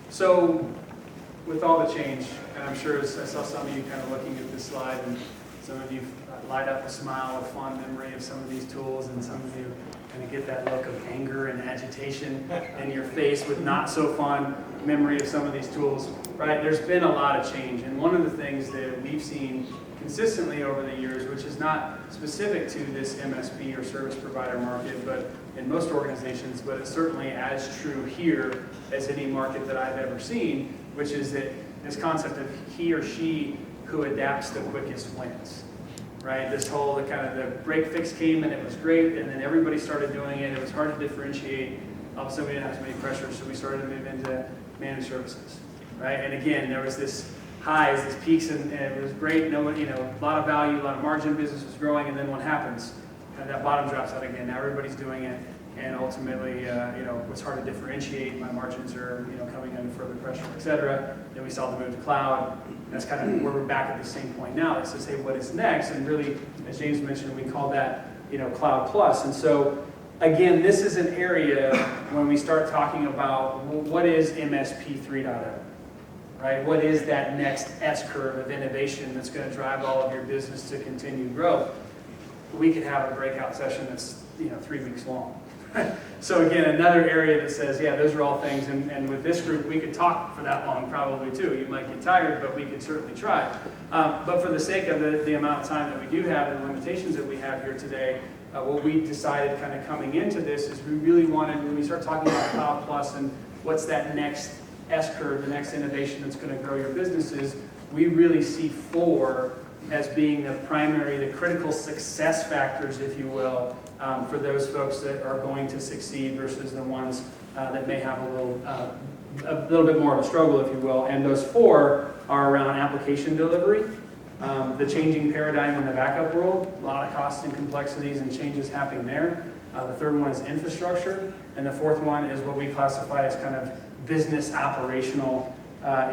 So with all the change, and I'm sure I saw some of you kind of looking at this slide, and some of you light up a smile with fond memory of some of these tools, and some of you kind of get that look of anger and agitation in your face with not so fond memory of some of these tools, right? There's been a lot of change, and one of the things that we've seen consistently over the years, which is not specific to this MSP or service provider market, but in most organizations, but it's certainly as true here as any market that I've ever seen, which is that this concept of he or she who adapts the quickest wins, right? This whole kind of the break fix came and it was great, and then everybody started doing it. It was hard to differentiate. All of a sudden we didn't have as many pressures, so we started to move into managed services, right? And again, there was this highs, these peaks, and it was great. No one, a lot of value, a lot of margin, business was growing, and then what happens? That bottom drops out again. Now everybody's doing it, and ultimately, it's hard to differentiate. My margins are, coming under further pressure, et cetera. Then we saw the move to cloud. That's kind of where we're back at the same point now. That says, hey, what is next? And really, as James mentioned, we call that, Cloud Plus. And so, again, this is an area when we start talking about what is MSP 3.0, right? What is that next S-curve of innovation that's going to drive all of your business to continue growth? We could have a breakout session that's 3 weeks long. So again, another area that says, yeah, those are all things, and with this group, we could talk for that long probably too. You might get tired, but we could certainly try. But for the sake of the amount of time that we do have and the limitations that we have here today, what we decided kind of coming into this is we really wanted, when we start talking about Cloud Plus and what's that next S-curve, the next innovation that's going to grow your businesses, we really see 4 as being the primary, the critical success factors, if you will, for those folks that are going to succeed versus the ones that may have a little bit more of a struggle, if you will. And those 4 are around application delivery, the changing paradigm in the backup world, a lot of costs and complexities and changes happening there. The third one is infrastructure, and the fourth one is what we classify as kind of business operational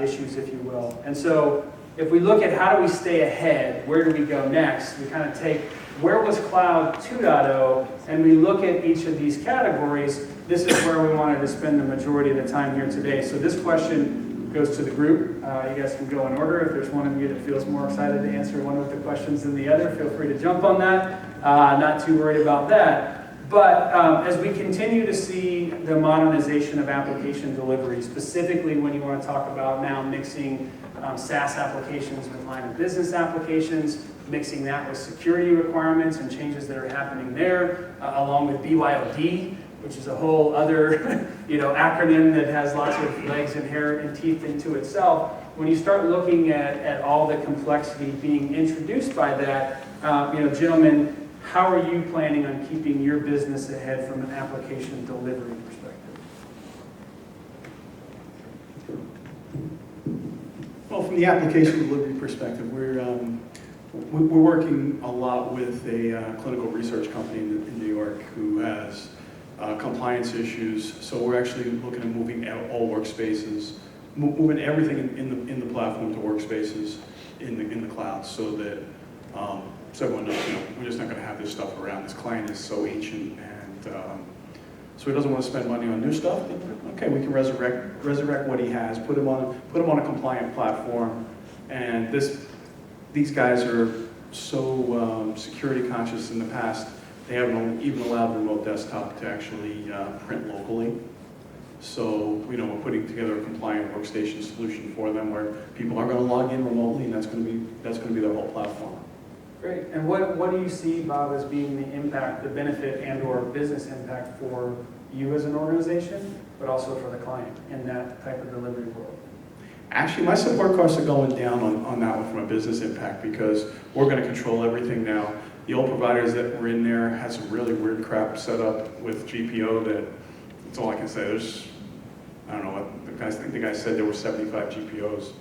issues, if you will. And so if we look at how do we stay ahead, where do we go next, we kind of take where was Cloud 2.0, and we look at each of these categories. This is where we wanted to spend the majority of the time here today. So this question goes to the group. You guys can go in order. If there's one of you that feels more excited to answer one of the questions than the other, feel free to jump on that. Not too worried about that. But as we continue to see the modernization of application delivery, specifically when you want to talk about now mixing SaaS applications with line of business applications, mixing that with security requirements and changes that are happening there, along with BYOD, which is a whole other acronym that has lots of legs and hair and teeth into itself. When you start looking at all the complexity being introduced by that, gentlemen, how are you planning on keeping your business ahead from an application delivery perspective? Well, from the application delivery perspective, we're working a lot with a clinical research company in New York who has compliance issues. So we're actually looking at moving all workspaces, moving everything in the platform to workspaces in the cloud, so that so everyone knows, we're just not going to have this stuff around. This client is so ancient, and so he doesn't want to spend money on new stuff. Okay, we can resurrect what he has, put him on a compliant platform, and these guys are so security conscious in the past. They haven't even allowed the remote desktop to actually print locally. So we're putting together a compliant workstation solution for them where people are going to log in remotely, and that's going to be their whole platform. Great. And what do you see, Bob, as being the impact, the benefit and/or business impact for you as an organization, but also for the client in that type of delivery world? Actually, my support costs are going down on that one from a business impact, because we're going to control everything now. The old providers that were in there had some really weird crap set up with GPO that's all I can say. I don't know what the guy said there were 75 GPOs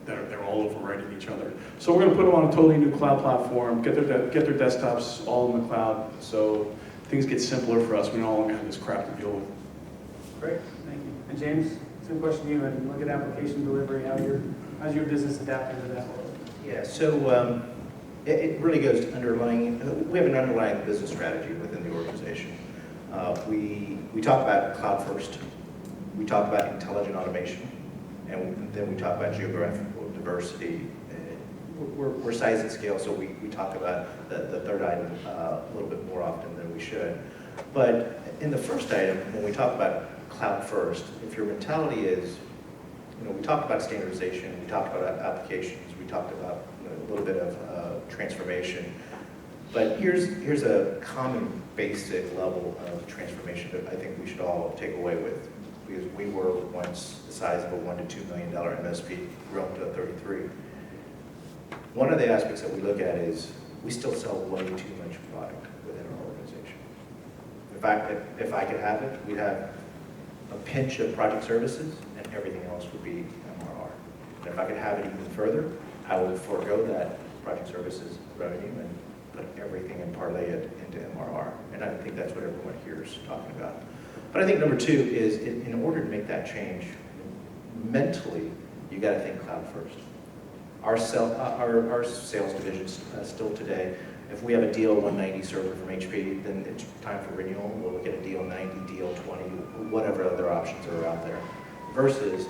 they're all overwriting each other. So we're going to put them on a totally new cloud platform, get their desktops all in the cloud, so things get simpler for us. We no longer have this crap to deal with. Great, thank you. And James, same question to you. And look at application delivery. How's your business adapting to that world? Yeah, so it really goes to underlying. We have an underlying business strategy within the organization. We talk about cloud first. We talk about intelligent automation, and then we talk about geographical diversity. We're size and scale, so we talk about the third item a little bit more often than we should. But in the first item, when we talk about cloud first, if your mentality is, we talked about standardization, we talked about applications, we talked about a little bit of transformation. But here's a common basic level of transformation that I think we should all take away with, because we were once the size of a $1 to $2 million MSP, grown to a 33. One of the aspects that we look at is we still sell way too much product within our organization. In fact, if I could have it, we'd have a pinch of project services and everything else would be MRR. And if I could have it even further, I would forego that project services revenue and put everything and parlay it into MRR. And I think that's what everyone here is talking about. But I think number two is in order to make that change, mentally, you got to think cloud first. Our sales division still today, if we have a DL190 server from HP, then it's time for renewal. We'll look at a DL90, DL20, whatever other options are out there. Versus,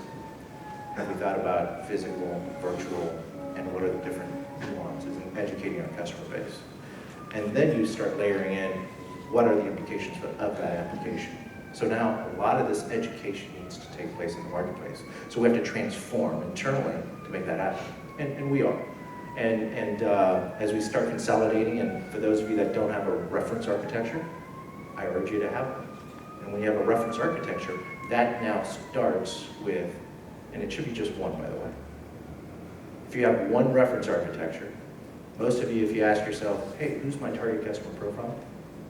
have we thought about physical, virtual, and what are the different nuances in educating our customer base? And then you start layering in what are the implications of that application. So now a lot of this education needs to take place in the marketplace. So we have to transform internally to make that happen. And we are. And as we start consolidating, and for those of you that don't have a reference architecture, I urge you to have one. And when you have a reference architecture, that now starts with, and it should be just one, by the way. If you have one reference architecture, most of you, if you ask yourself, hey, who's my target customer profile?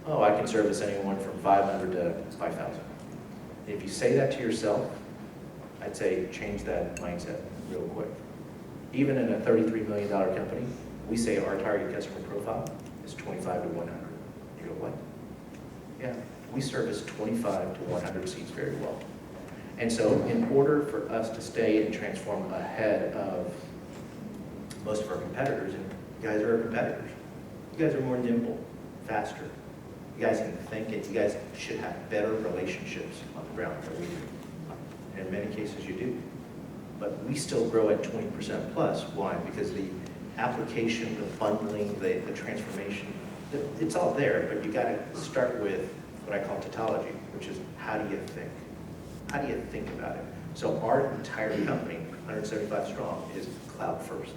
Oh, I can service anyone from 500 to 5,000. If you say that to yourself, I'd say change that mindset real quick. Even in a $33 million company, we say our target customer profile is 25 to 100. You go, what? Yeah, we service 25 to 100 seats very well. And so in order for us to stay and transform ahead of most of our competitors, and you guys are our competitors, you guys are more nimble, faster. You guys can think it. You guys should have better relationships on the ground than we do. And in many cases you do. But we still grow at 20% plus. Why? Because the application, the bundling, the transformation, it's all there, but you got to start with what I call tautology, which is how do you think? How do you think about it? So our entire company, 175 strong, is cloud first.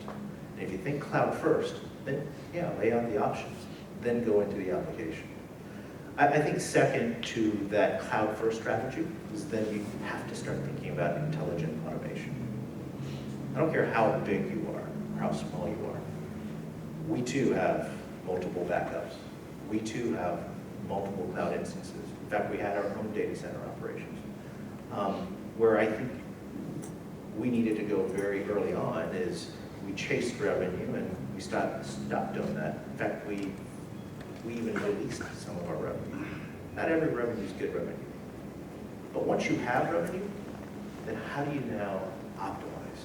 And if you think cloud first, then yeah, lay out the options, then go into the application. I think second to that cloud first strategy is then you have to start thinking about intelligent automation. I don't care how big you are or how small you are. We too have multiple backups. We too have multiple cloud instances. In fact, we had our own data center operations. Where I think we needed to go very early on is we chased revenue and we stopped doing that. In fact, we even released some of our revenue. Not every revenue is good revenue. But once you have revenue, then how do you now optimize?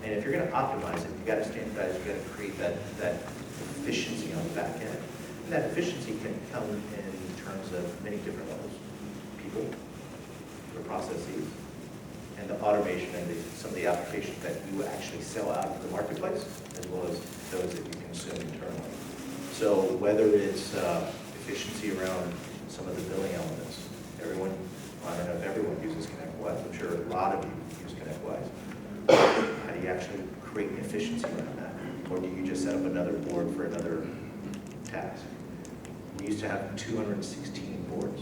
And if you're going to optimize it, you got to standardize, you got to create that efficiency on the back end. And that efficiency can come in terms of many different levels. People, the processes, and the automation and some of the applications that you actually sell out to the marketplace, as well as those that you consume internally. So whether it's efficiency around some of the billing elements, everyone, I don't know if everyone uses ConnectWise, I'm sure a lot of you use ConnectWise. How do you actually create efficiency around that? Or do you just set up another board for another task? We used to have 216 boards.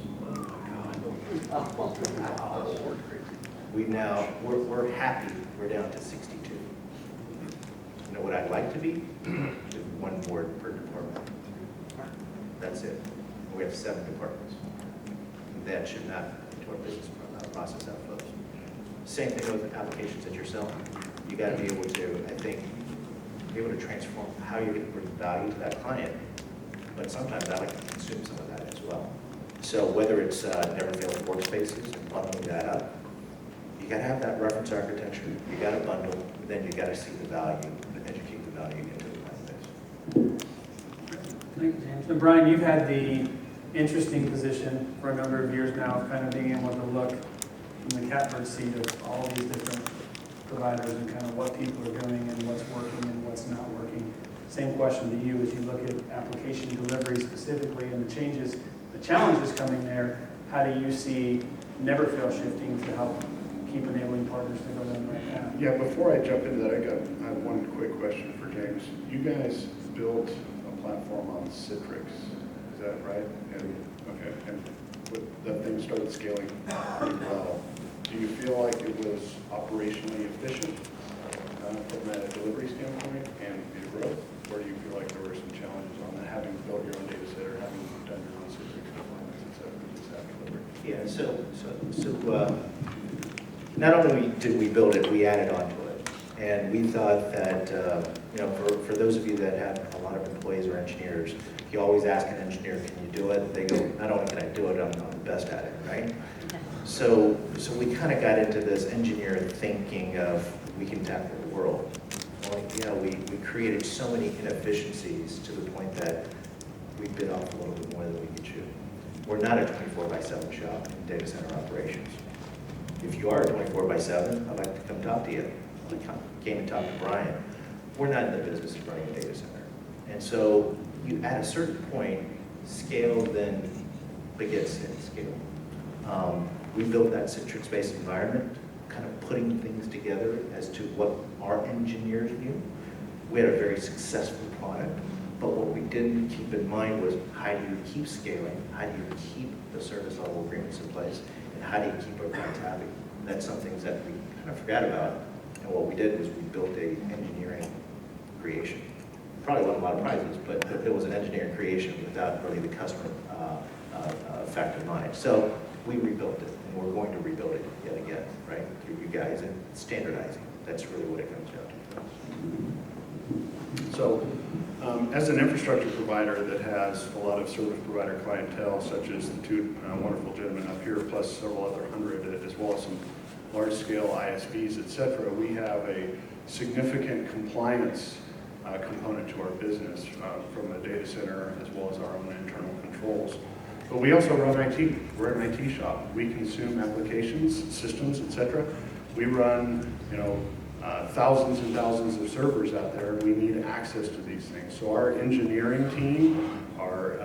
We're happy, we're down to 62. You know what I'd like to be? One board per department. That's it. We have 7 departments. That should not into our business process outflows. Same thing with applications that you're selling. You got to be able to, I think, be able to transform how you're going to bring value to that client. But sometimes I like to consume some of that as well. So whether it's never failing workspaces and bundling that up, you got to have that reference architecture. You got to bundle, but then you got to see the value and educate the value into the client base. Thank you, James. And Brian, you've had the interesting position for a number of years now of kind of being able to look the catbird seat of all these different providers and kind of what people are doing and what's working and what's not working. Same question to you as you look at application delivery specifically and the changes, the challenges coming there. How do you see Never Fail shifting to help keep enabling partners to go down the right path? Yeah, before I jump into that, I have one quick question for James. You guys built a platform on Citrix, is that right? And that thing started scaling pretty well. Do you feel like it was operationally efficient from a delivery standpoint and growth? Or do you feel like there were some challenges on that, having built your own data center, having done your own Citrix deployments, et cetera, just having delivery? Yeah, not only did we build it, we added on to it. And we thought that, for those of you that have a lot of employees or engineers, if you always ask an engineer, can you do it? They go, not only can I do it, I'm the best at it, right? So we kind of got into this engineer thinking of we can tackle the world. Well, we created so many inefficiencies to the point that we bit off a little bit more than we could chew. We're not a 24/7 shop in data center operations. If you are a 24/7, I'd like to come talk to you. I came and talked to Brian. We're not in the business of running a data center. And so you, at a certain point, scale then begets scale. We built that Citrix-based environment, kind of putting things together as to what our engineers knew. We had a very successful product, but what we didn't keep in mind was how do you keep scaling, how do you keep the service level agreements in place, and how do you keep our clients happy? And that's some things that we kind of forgot about. And what we did was we built a engineering creation. Probably won a lot of prizes, but it was an engineering creation without really the customer factor in mind. So we rebuilt it, and we're going to rebuild it yet again, right, through you guys and standardizing. That's really what it comes down to. So, as an infrastructure provider that has a lot of service provider clientele, such as the two wonderful gentlemen up here, plus several other hundred, as well as some large-scale ISVs, et cetera, we have a significant compliance component to our business from a data center as well as our own internal controls. But we also run IT. We're an IT shop. We consume applications, systems, et cetera. We run, thousands and thousands of servers out there. We need access to these things. So our engineering team, our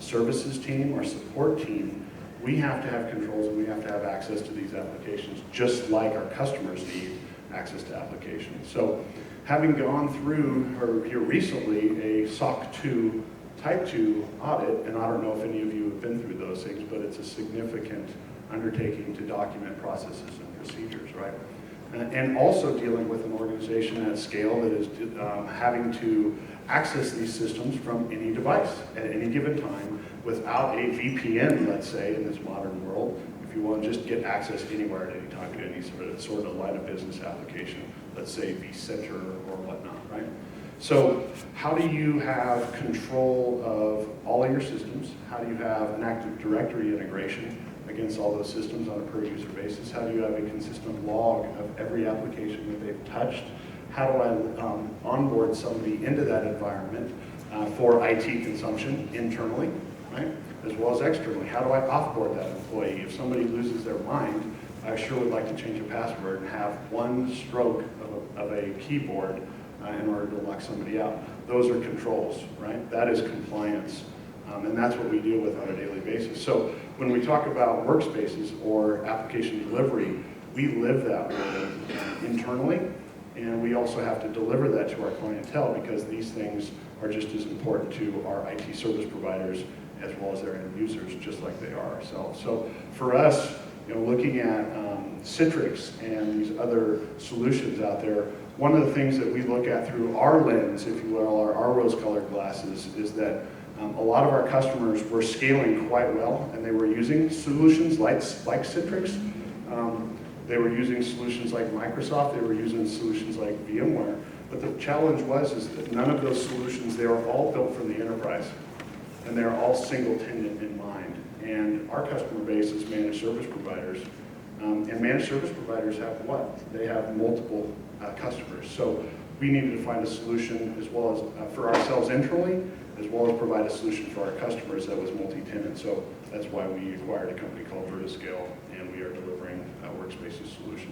services team, our support team, we have to have controls and we have to have access to these applications, just like our customers need access to applications. So having gone through here recently a SOC 2 Type 2 audit, and I don't know if any of you have been through those things, but it's a significant undertaking to document processes and procedures, right? And also dealing with an organization at scale that is having to access these systems from any device at any given time without a VPN, let's say, in this modern world. If you want to just get access anywhere at any time to any sort of line of business application, let's say vCenter or whatnot, right? So how do you have control of all of your systems? How do you have an Active Directory integration against all those systems on a per user basis? How do you have a consistent log of every application that they've touched? How do I onboard somebody into that environment for IT consumption internally, right? As well as externally? How do I offboard that employee? If somebody loses their mind, I sure would like to change a password and have one stroke of a keyboard in order to lock somebody out. Those are controls, right? That is compliance. And that's what we deal with on a daily basis. So when we talk about workspaces or application delivery, we live that way internally, and we also have to deliver that to our clientele because these things are just as important to our IT service providers as well as their end users, just like they are ourselves. So for us, looking at Citrix and these other solutions out there, one of the things that we look at through our lens, if you will, our rose-colored glasses, is that a lot of our customers were scaling quite well, and they were using solutions like Citrix. They were using solutions like Microsoft. They were using solutions like VMware. But the challenge is that none of those solutions, they are all built for the enterprise, and they're all single tenant in mind. And our customer base is managed service providers. And managed service providers have what? They have multiple customers. So we needed to find a solution as well as for ourselves internally, as well as provide a solution for our customers that was multi-tenant. So that's why we acquired a company called Vertiscale, and we are delivering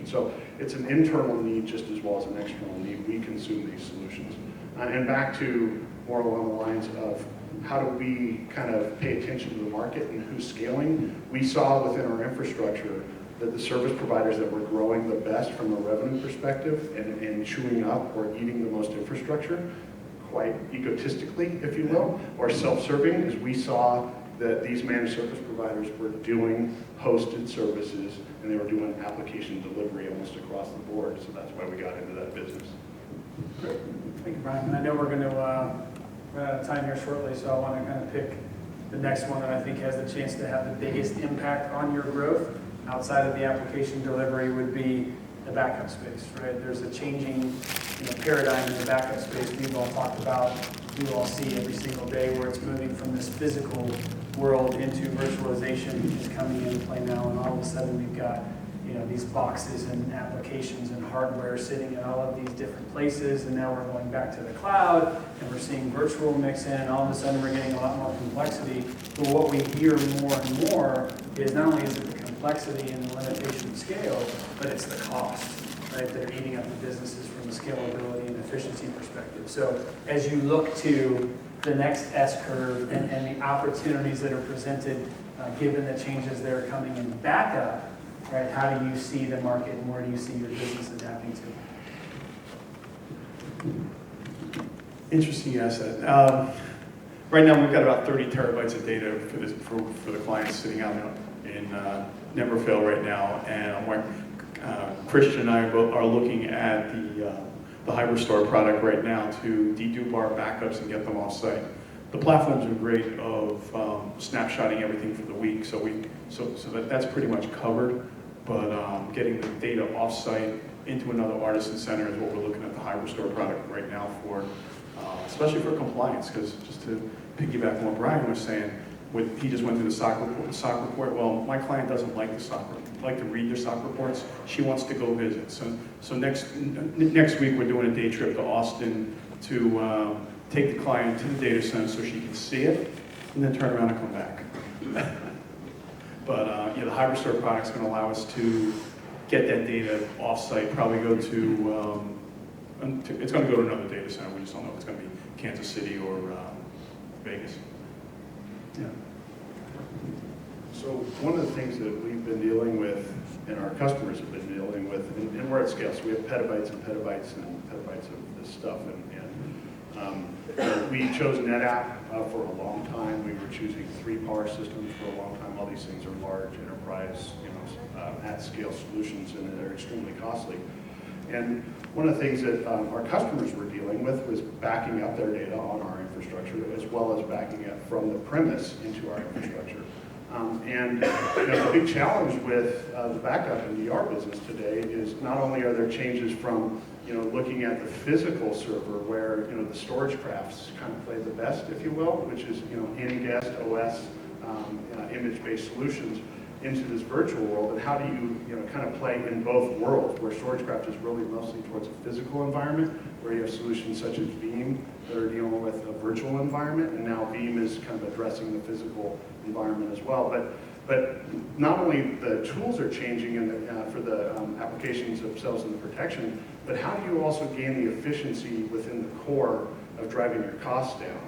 So it's an internal need just as well as an external need. We consume these solutions. And back to more along the lines of how do we kind of pay attention to the market and who's scaling? We saw within our infrastructure that the service providers that were growing the best from a revenue perspective and chewing up or eating the most infrastructure, quite egotistically, if you will, or self-serving, is we saw that these managed service providers were doing hosted services and they were doing application delivery almost across the board. So that's why we got into that business. Great. Thank you, Brian. And I know we're going to run out of time here shortly, so I want to kind of pick the next one that I think has the chance to have the biggest impact on your growth outside of the application delivery would be the backup space, right? There's a changing paradigm in the backup space we've all talked about, we all see every single day, where it's moving from this physical world into virtualization, which is coming into play now, and all of a sudden we've got these boxes and applications and hardware sitting in all of these different places, and now we're going back to the cloud, and we're seeing virtual mix in, and all of a sudden we're getting a lot more complexity. But what we hear more and more is not only is it the complexity and the limitation of scale, but it's the cost, right, that are eating up the businesses from a scalability and efficiency perspective. So as you look to the next S-curve and the opportunities that are presented, given the changes that are coming in backup, right, how do you see the market and where do you see your business adapting to? Interesting asset. Right now, we've got about 30 terabytes of data for the clients sitting out in Nemberville right now, and Christian and I both are looking at the HyperStore product right now to dedupe our backups and get them off-site. The platforms are great of snapshotting everything for the week, so that's pretty much covered. But getting the data off-site into another artisan center is what we're looking at the HyperStore product right now for, especially for compliance. Because just to piggyback on what Brian was saying, he just went through the SOC report. Well, my client doesn't like to read their SOC reports. She wants to go visit. So next week we're doing a day trip to Austin to take the client to the data center so she can see it, and then turn around and come back. But the HyperStore product is going to allow us to get that data off-site. Probably go to it's going to go to another data center. We just don't know if it's going to be Kansas City or Vegas. Yeah. So one of the things that we've been dealing with, and our customers have been dealing with, and we're at scale, so we have petabytes and petabytes and petabytes of this stuff, and we chose NetApp for a long time. We were choosing 3PAR systems for a long time. All these things are large enterprise, at-scale solutions, and they're extremely costly. And one of the things that our customers were dealing with was backing up their data on our infrastructure, as well as backing it from the premise into our infrastructure. And the big challenge with the backup and DR business today is not only are there changes from looking at the physical server where the storage crafts kind of play the best, if you will, which is in-guest OS image-based solutions, into this virtual world, and how do you kind of play in both worlds, where StorageCraft is really mostly towards a physical environment, where you have solutions such as Veeam that are dealing with a virtual environment, and now Veeam is kind of addressing the physical environment as well. But not only the tools are changing for the applications themselves and the protection, but how do you also gain the efficiency within the core of driving your costs down?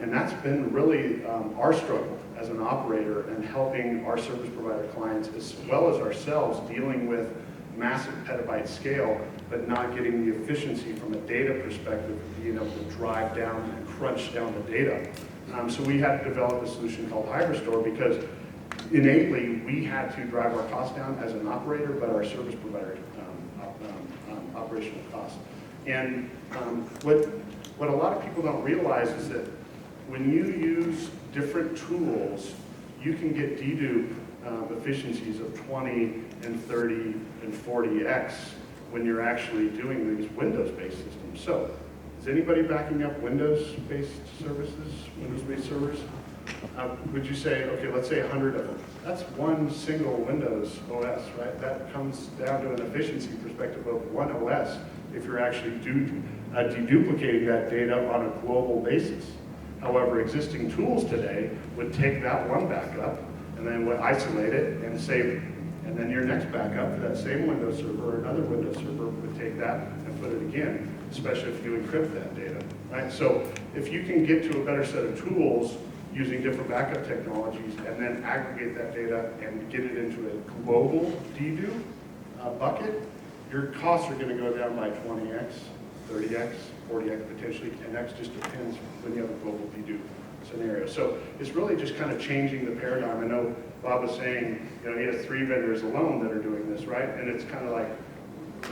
And that's been really our struggle as an operator, and helping our service provider clients as well as ourselves dealing with massive petabyte scale, but not getting the efficiency from a data perspective of being able to drive down and crunch down the data. So we had to develop a solution called HyperStore, because innately we had to drive our costs down as an operator, but our service provider operational costs. And what a lot of people don't realize is that when you use different tools, you can get dedupe efficiencies of 20 and 30 and 40x when you're actually doing these Windows-based systems. So, is anybody backing up Windows-based services, Windows-based servers? Would you say, okay, let's say 100 of them. That's one single Windows OS, right? That comes down to an efficiency perspective of one OS if you're actually deduplicating that data on a global basis. However, existing tools today would take that one backup and then would isolate it and save And then your next backup for that same Windows server or another Windows server would take that and put it again, especially if you encrypt that data, right? So if you can get to a better set of tools using different backup technologies and then aggregate that data and get it into a global dedo bucket, your costs are going to go down by 20x, 30x, 40x potentially, and that just depends when you have a global dedo scenario. So it's really just kind of changing the paradigm. I know Bob was saying, you know, he has 3 vendors alone that are doing this, right? And it's kind of like,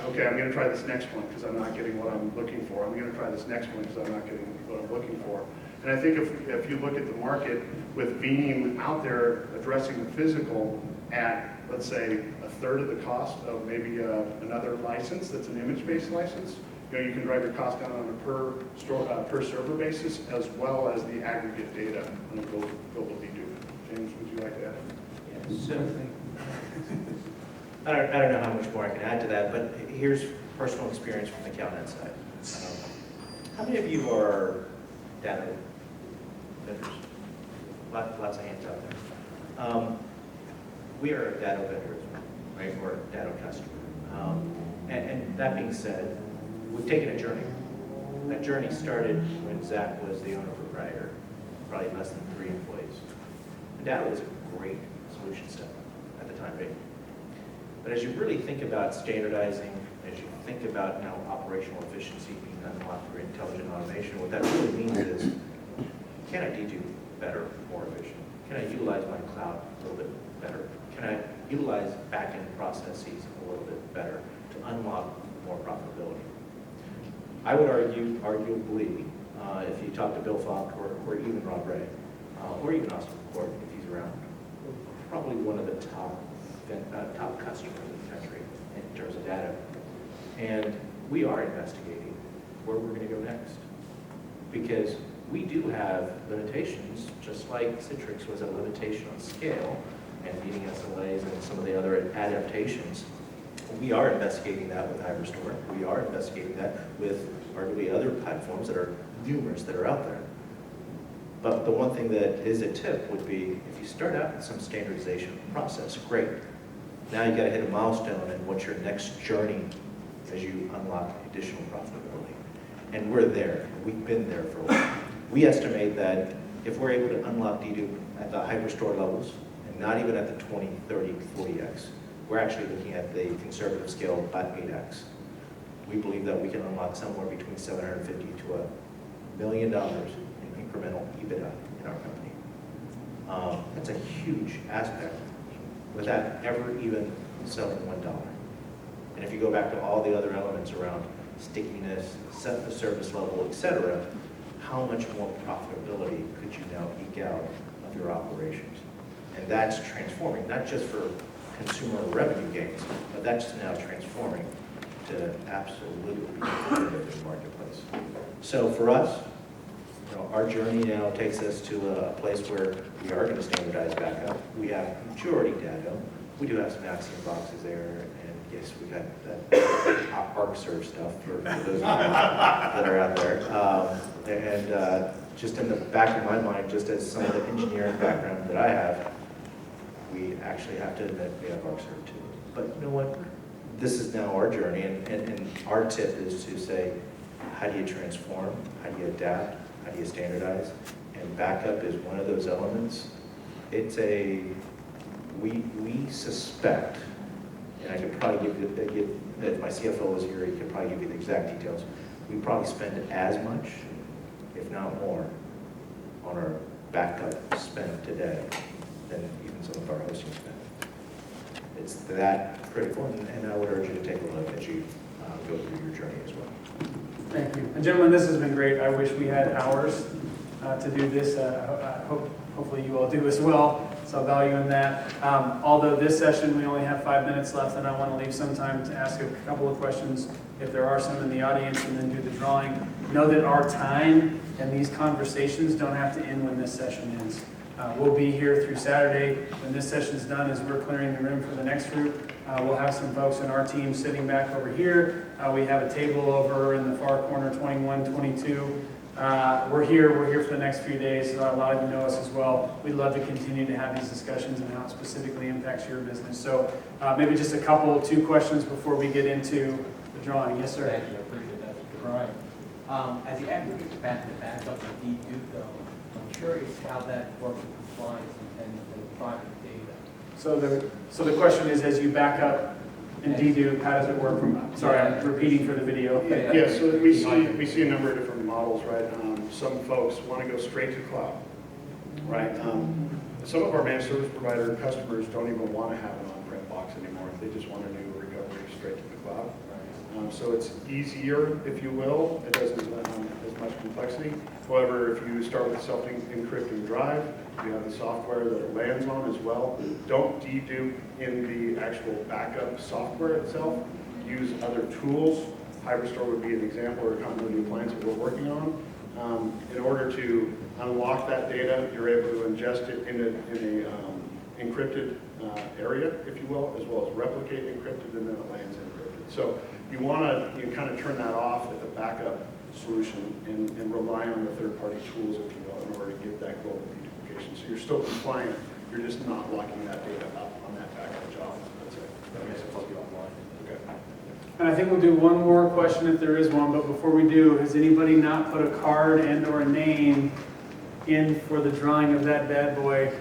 okay, I'm going to try this next one because I'm not getting what I'm looking for. I'm going to try this next one because I'm not getting what I'm looking for. And I think if you look at the market with Veeam out there addressing the physical at, let's say, a third of the cost of maybe another license that's an image-based license, you know, you can drive your cost down on a per server basis as well as the aggregate data on a global dedo. James, would you like to add? Yeah, so, I don't know how much more I can add to that, but here's personal experience from the CalNet side. How many of you are data vendors? Lots of hands out there. We are a data vendor as well, right? We're a data customer. And that being said, we've taken a journey. That journey started when Zach was the owner proprietor, probably less than 3 employees. And data was a great solution set at the time being. But as you really think about standardizing, as you think about now operational efficiency being unlocked through intelligent automation, what that really means is, can I do better, more efficient? Can I utilize my cloud a little bit better? Can I utilize back-end processes a little bit better to unlock more profitability? I would argue, arguably, if you talk to Bill Falk or even Rob Ray, or even Austin McCord, if he's around, we're probably one of the top customers in the country in terms of data. And we are investigating where we're going to go next. Because we do have limitations, just like Citrix was a limitation on scale and meeting SLAs and some of the other adaptations. We are investigating that with Hyperstore. We are investigating that with arguably other platforms that are numerous that are out there. But the one thing that is a tip would be, if you start out with some standardization process, great. Now you got to hit a milestone and what's your next journey as you unlock additional profitability. And we're there. We've been there for a while. We estimate that if we're able to unlock dedo at the Hyperstore levels, and not even at the 20, 30, 40x, we're actually looking at the conservative scale of about 8x. We believe that we can unlock somewhere between $750 to $1 million in incremental EBITDA in our company. That's a huge aspect without ever even selling $1. And if you go back to all the other elements around stickiness, set the service level, etc., how much more profitability could you now eke out of your operations? And that's transforming, not just for consumer revenue gains, but that's now transforming to absolutely competitive in the marketplace. So for us, you know, our journey now takes us to a place where we are going to standardize backup. We have majority data. We do have some Axiom boxes there, and yes, we got that ArcServe stuff for those that are out there. Just in the back of my mind, just as some of the engineering background that I have, we actually have to admit we have ArcServe too. But you know what? This is now our journey, and our tip is to say, how do you transform? How do you adapt? How do you standardize? And backup is one of those elements. It's we suspect, and I could probably give if my CFO was here, he could probably give you the exact details. We probably spend as much, if not more, on our backup spend today than even some of our hosting spend. It's that critical, and I would urge you to take a look as you go through your journey as well. Thank you. And gentlemen, this has been great. I wish we had hours to do this. Hopefully you all do as well. So I value in that. Although this session, we only have 5 minutes left, and I want to leave some time to ask a couple of questions if there are some in the audience, and then do the drawing. Know that our time and these conversations don't have to end when this session ends. We'll be here through Saturday. When this session's done, as we're clearing the room for the next group, we'll have some folks in our team sitting back over here. We have a table over in the far corner, 21, 22. We're here for the next few days, so a lot of you know us as well. We'd love to continue to have these discussions and how it specifically impacts your business. So maybe just two questions before we get into the drawing. Yes, sir? Thank you, I appreciate that, Mr. Brian. As the aggregate back up to dedupe though, I'm curious how that works with compliance and private data. So the question is, as you back up and dedupe, how does it work sorry, I'm repeating for the video. Yeah, so we see a number of different models, right? Some folks want to go straight to cloud, right? Some of our managed service provider customers don't even want to have an on-prem box anymore. They just want to do recovery straight to the cloud. So it's easier, if you will. It doesn't as much complexity. However, if you start with self-encrypting drive, you have the software that it lands on as well. Don't dedupe in the actual backup software itself. Use other tools. HyperStore would be an example, or a continuity appliance that we're working on. In order to unlock that data, you're able to ingest it in a encrypted area, if you will, as well as replicate encrypted, and then it lands encrypted. So you want to kind of turn that off at the backup solution and rely on the third-party tools, if you will, in order to get that global deduplication. So you're still compliant, you're just not locking that data up on that backup job. That's it. That makes sense to you offline. Okay. And I think we'll do one more question if there is one, but before we do, has anybody not put a card and or a name in for the drawing of that bad boy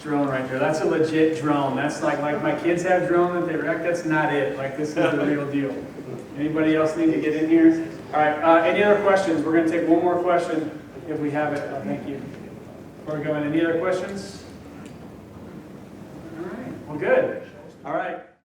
drone right there? That's a legit drone. That's like my kids have drone that they wreck. That's not it. Like, this is the real deal. Anybody else need to get in here? All right, any other questions? We're going to take one more question if we have it. Thank you. Before we go in, any other questions? All right, well, good. All right.